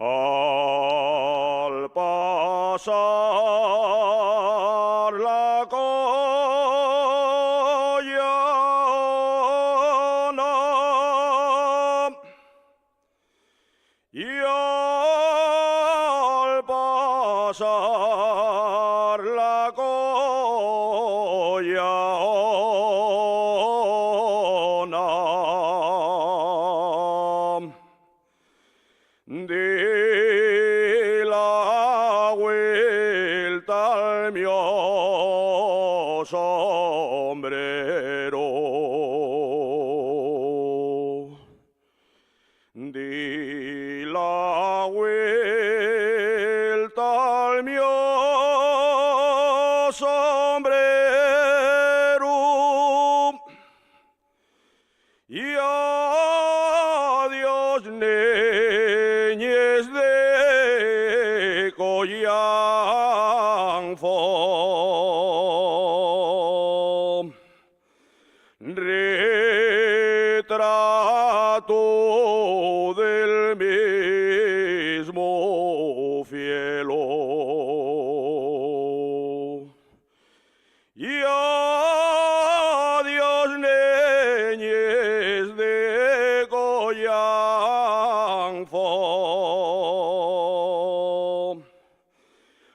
Al pasar la Coyana y al pasar la Coyana di la vuelta al mio sombrero, di la vuelta al mio sombrero y adiós niñez de Coyanfo, retrato del mismo fielo y adiós niñez de Coyanfo,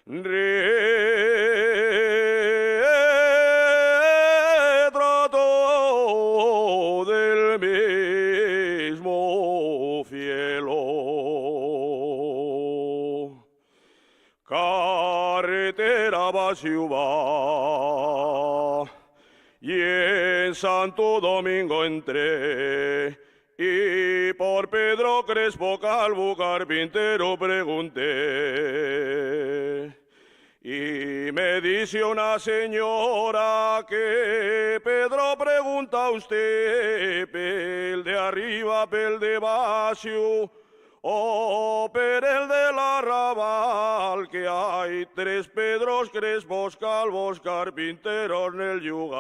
retrato del mismo fielo. Carretera va y en Santo Domingo entré y por Pedro Crespo Calvo carpintero pregunté. Y me dice una señora que Pedro pregunta a usted, pel de arriba, pel de abajo, o per el del arrabal, que hay tres Pedros Crespos Calvos carpinteros en el lugar.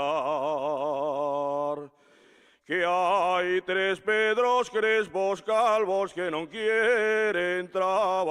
Que hay tres Pedros Crespos Calvos que no quieren trabajar.